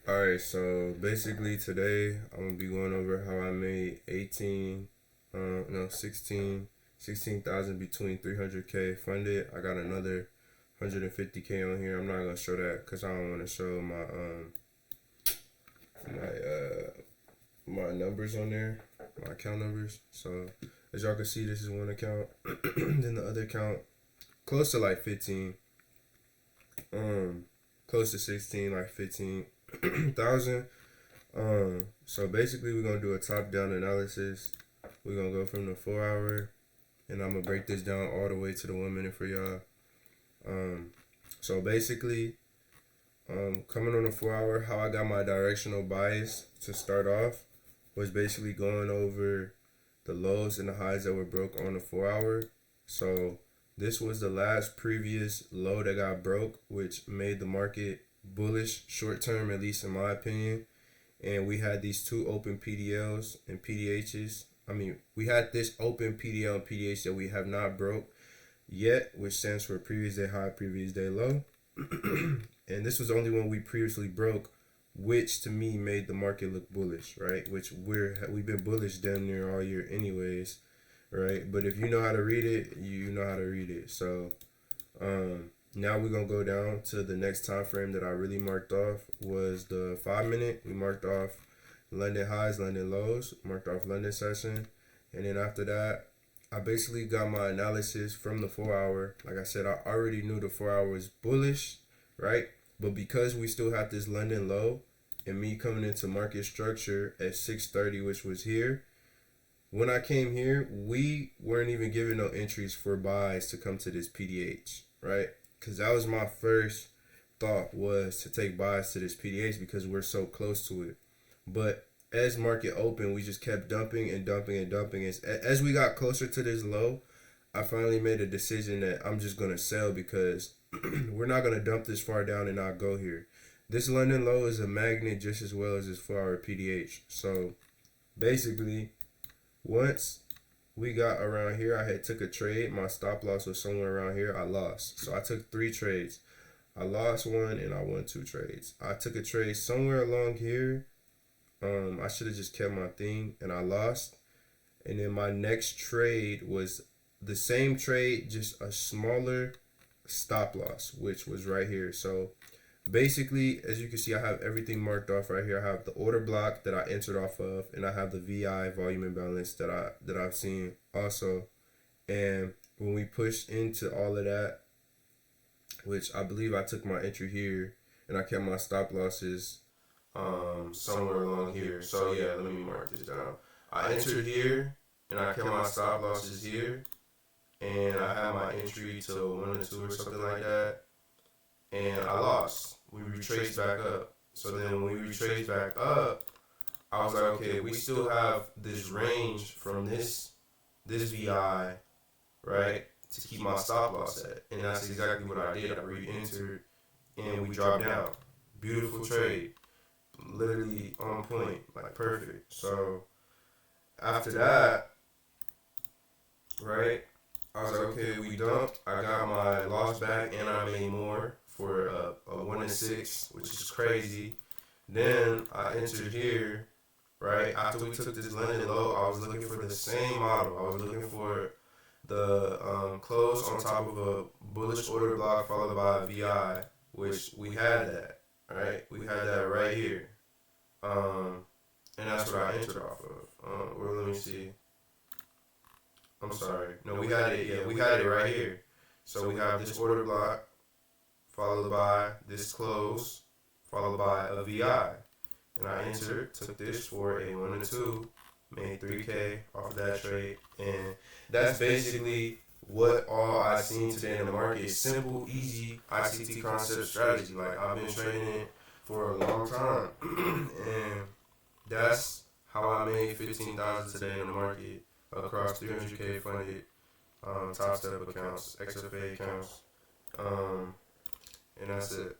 Alright, so basically today I'm gonna be going over how I made 18, no 16,000 between 300K funded. I got another 150K on here. I'm not gonna show that because I don't want to show my numbers on there, my account numbers. So as y'all can see, this is one account. Then the other account close to like 15, um, close to 16, like 15,000. So basically, we're gonna do a top-down analysis. We're gonna go from the 4 hour, and I'm gonna break this down all the way to the 1 minute for y'all. Um, so basically, coming on the 4 hour, how I got my directional bias to start off was basically going over the lows and the highs that were broke on the 4 hour. So this was the last previous low that got broke, which made the market bullish short term, at least in my opinion. And we had these two open PDLs and PDHs. We had this open PDL and PDH that we have not broke yet, which stands for previous day high, previous day low. And this was the only one we previously broke, which to me made the market look bullish, right? Which we've been bullish damn near all year anyways, right? But if you know how to read it, you know how to read it. So now we're gonna go down to the next time frame that I really marked off was the 5 minute. We marked off London highs, London lows, marked off London session, and then after that, I basically got my analysis from the 4 hour. Like I said, I already knew the 4 hour was bullish, right? But because we still had this London low, and me coming into market structure at 6:30, which was here, when I came here, we weren't even giving no entries for buys to come to this PDH, right? Because that was my first thought, was to take buys to this PDH because we're so close to it. But as market opened, we just kept dumping and dumping and dumping. As we got closer to this low, I finally made a decision that I'm just gonna sell because we're not gonna dump this far down and not go here. This London low is a magnet just as well as this 4 hour PDH. So basically, once we got around here, I had took a trade. My stop loss was somewhere around here. I lost. So I took 3 trades. I lost one and I won 2 trades. I took a trade somewhere along here. I should have just kept my thing and I lost. And then my next trade was the same trade, just a smaller stop loss, which was right here. So basically, as you can see, I have everything marked off right here. I have the order block that I entered off of, and I have the VI volume imbalance that I've seen also. And when we pushed into all of that, which I believe I took my entry here, and I kept my stop losses somewhere along here. So yeah, let me mark this down. I entered here, and I kept my stop losses here, and I had my entry to 1 or 2 or something like that, and I lost. We retraced back up. So then when we retraced back up, I was like, okay, we still have this range from this VI, right, to keep my stop loss at. And that's exactly what I did. I re-entered and we dropped down. Beautiful trade. Literally on point, like perfect. So after that, right, I was like, okay, we dumped. I got my loss back and I made more for a 1 and 6, which is crazy. Then I entered here, right? After we took this London low, I was looking for the same model. I was looking for the close on top of a bullish order block followed by a VI, which we had that, right? We had that right here. And that's what I entered off of. Or let me see. I'm sorry. No, we had it. Yeah, we had it right here. So we have this order block followed by this close followed by a VI. And I entered, took this for a 1 and 2, made 3K off of that trade. And that's basically what all I seen today in the market. Simple, easy ICT concept strategy. Like I've been trading it for a long time. And that's how I made 15,000 today in the market across 300K funded Topstep accounts, XFA accounts. And that's it.